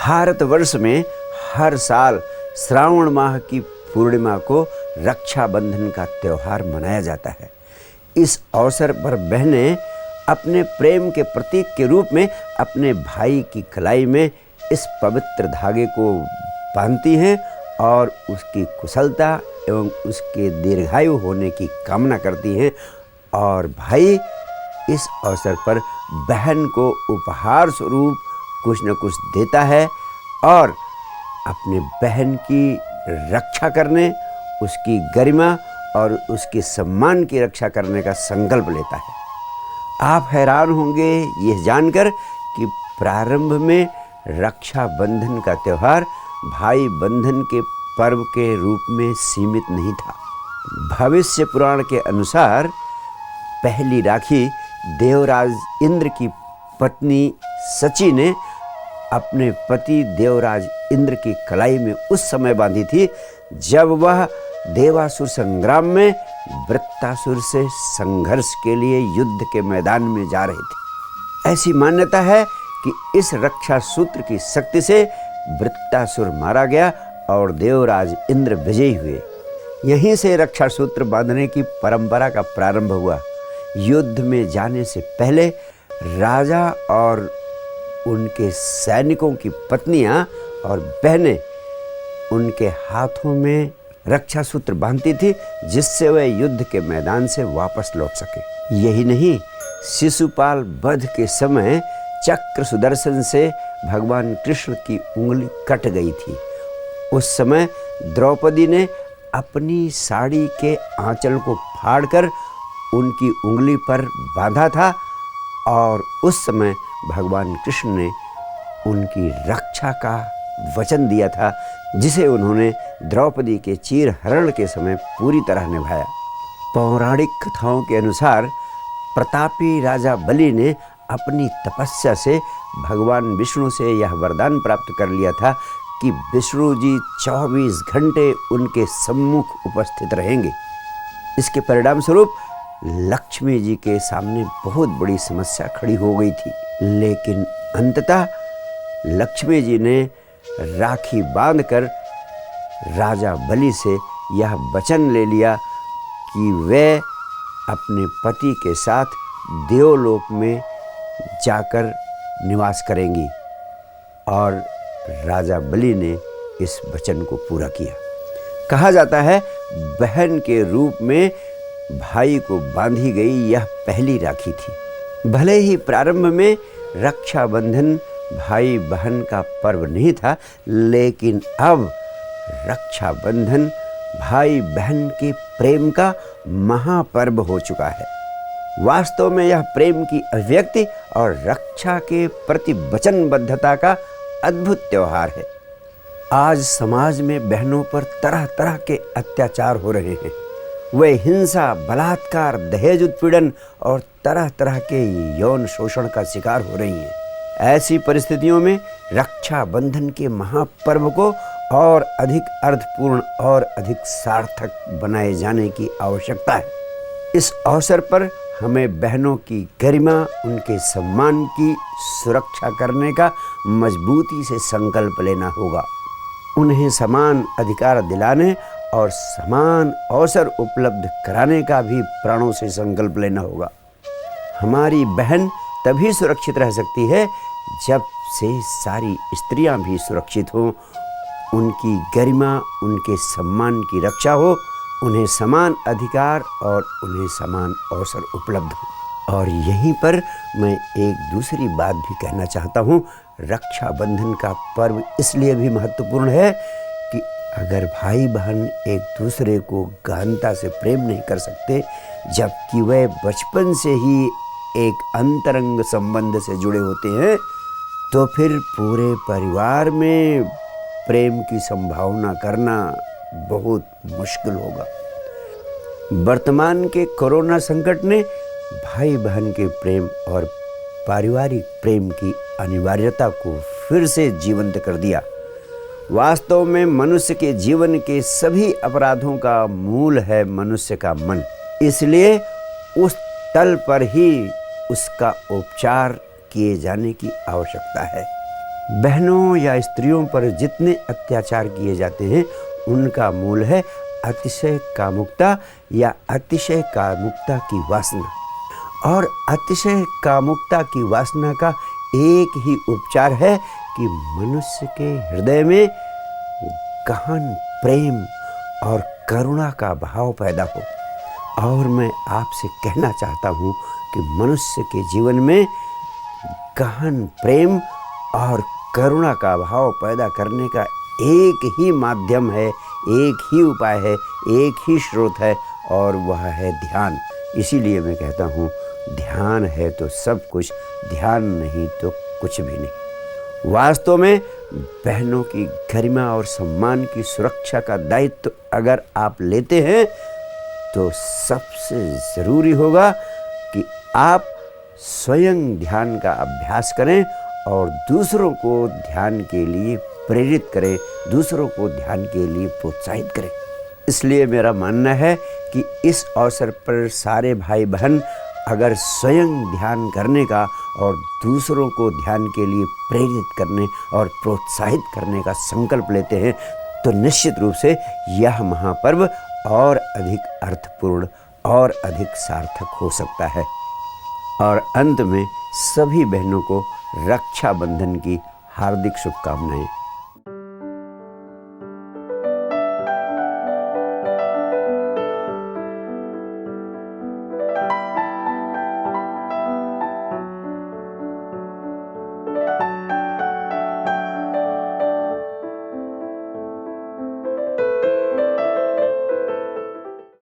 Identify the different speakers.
Speaker 1: भारतवर्ष में हर साल श्रावण माह की पूर्णिमा को रक्षाबंधन का त्यौहार मनाया जाता है। इस अवसर पर बहनें अपने प्रेम के प्रतीक के रूप में अपने भाई की कलाई में इस पवित्र धागे को बांधती हैं और उसकी कुशलता एवं उसके दीर्घायु होने की कामना करती हैं। और भाई इस अवसर पर बहन को उपहार स्वरूप कुछ न कुछ देता है और अपने बहन की रक्षा करने, उसकी गरिमा और उसके सम्मान की रक्षा करने का संकल्प लेता है। आप हैरान होंगे यह जानकर कि प्रारंभ में रक्षाबंधन का त्यौहार भाई बंधन के पर्व के रूप में सीमित नहीं था। भविष्य पुराण के अनुसार पहली राखी देवराज इंद्र की पत्नी सची ने अपने पति देवराज इंद्र की कलाई में उस समय बांधी थी जब वह देवासुर संग्राम में वृत्तासुर से संघर्ष के लिए युद्ध के मैदान में जा रहे थे। ऐसी मान्यता है कि इस रक्षा सूत्र की शक्ति से वृत्तासुर मारा गया और देवराज इंद्र विजयी हुए। यहीं से रक्षा सूत्र बांधने की परंपरा का प्रारंभ हुआ। युद्ध में जाने से पहले राजा और उनके सैनिकों की पत्नियां और बहनें उनके हाथों में रक्षा सूत्र बांधती थी जिससे वे युद्ध के मैदान से वापस लौट सके। यही नहीं, शिशुपाल वध के समय चक्र सुदर्शन से भगवान कृष्ण की उंगली कट गई थी। उस समय द्रौपदी ने अपनी साड़ी के आंचल को फाड़कर उनकी उंगली पर बांधा था और उस समय भगवान कृष्ण ने उनकी रक्षा का वचन दिया था जिसे उन्होंने द्रौपदी के चीर हरण के समय पूरी तरह निभाया। पौराणिक कथाओं के अनुसार प्रतापी राजा बलि ने अपनी तपस्या से भगवान विष्णु से यह वरदान प्राप्त कर लिया था कि विष्णु जी 24 घंटे उनके सम्मुख उपस्थित रहेंगे। इसके परिणाम स्वरूप लक्ष्मी जी के सामने बहुत बड़ी समस्या खड़ी हो गई थी, लेकिन अंततः लक्ष्मी जी ने राखी बांधकर राजा बलि से यह वचन ले लिया कि वे अपने पति के साथ देवलोक में जाकर निवास करेंगी और राजा बलि ने इस वचन को पूरा किया। कहा जाता है बहन के रूप में भाई को बांधी गई यह पहली राखी थी। भले ही प्रारंभ में रक्षाबंधन भाई बहन का पर्व नहीं था, लेकिन अब रक्षाबंधन भाई बहन के प्रेम का महापर्व हो चुका है। वास्तव में यह प्रेम की अभिव्यक्ति और रक्षा के प्रति वचनबद्धता का अद्भुत त्यौहार है। आज समाज में बहनों पर तरह तरह के अत्याचार हो रहे हैं। वे हिंसा, बलात्कार, दहेज उत्पीड़न और तरह तरह के यौन शोषण का शिकार हो रही हैं। ऐसी परिस्थितियों में रक्षाबंधन के महापर्व को और अधिक अर्थपूर्ण और अधिक सार्थक बनाए जाने की आवश्यकता है। इस अवसर पर हमें बहनों की गरिमा, उनके सम्मान की सुरक्षा करने का मजबूती से संकल्प लेना होगा। उन्हें समान अधिकार दिलाने और समान अवसर उपलब्ध कराने का भी प्राणों से संकल्प लेना होगा। हमारी बहन तभी सुरक्षित रह सकती है जब से सारी स्त्रियां भी सुरक्षित हों, उनकी गरिमा, उनके सम्मान की रक्षा हो, उन्हें समान अधिकार और उन्हें समान अवसर उपलब्ध हो। और यहीं पर मैं एक दूसरी बात भी कहना चाहता हूँ। रक्षाबंधन का पर्व इसलिए भी महत्वपूर्ण है कि अगर भाई बहन एक दूसरे को गहनता से प्रेम नहीं कर सकते, जबकि वे बचपन से ही एक अंतरंग संबंध से जुड़े होते हैं, तो फिर पूरे परिवार में प्रेम की संभावना करना बहुत मुश्किल होगा। वर्तमान के कोरोना संकट ने भाई बहन के प्रेम और पारिवारिक प्रेम की अनिवार्यता को फिर से जीवंत कर दिया। वास्तव में मनुष्य के जीवन के सभी अपराधों का मूल है मनुष्य का मन। इसलिए उस तल पर ही उसका उपचार किए जाने की आवश्यकता है। बहनों या स्त्रियों पर जितने अत्याचार किए जाते हैं उनका मूल है अतिशय कामुकता या अतिशय कामुकता की वासना। और अतिशय कामुकता की वासना का एक ही उपचार है कि मनुष्य के हृदय में गहन प्रेम और करुणा का भाव पैदा हो। और मैं आपसे कहना चाहता हूँ कि मनुष्य के जीवन में गहन प्रेम और करुणा का भाव पैदा करने का एक ही माध्यम है, एक ही उपाय है, एक ही स्रोत है, और वह है ध्यान। इसीलिए मैं कहता हूँ ध्यान है तो सब कुछ, ध्यान नहीं तो कुछ भी नहीं। वास्तव में बहनों की गरिमा और सम्मान की सुरक्षा का दायित्व अगर आप लेते हैं तो सबसे ज़रूरी होगा कि आप स्वयं ध्यान का अभ्यास करें और दूसरों को ध्यान के लिए प्रेरित करें, दूसरों को ध्यान के लिए प्रोत्साहित करें। इसलिए मेरा मानना है कि इस अवसर पर सारे भाई बहन अगर स्वयं ध्यान करने का और दूसरों को ध्यान के लिए प्रेरित करने और प्रोत्साहित करने का संकल्प लेते हैं तो निश्चित रूप से यह महापर्व और अधिक अर्थपूर्ण और अधिक सार्थक हो सकता है। और अंत में सभी बहनों को रक्षाबंधन की हार्दिक शुभकामनाएं।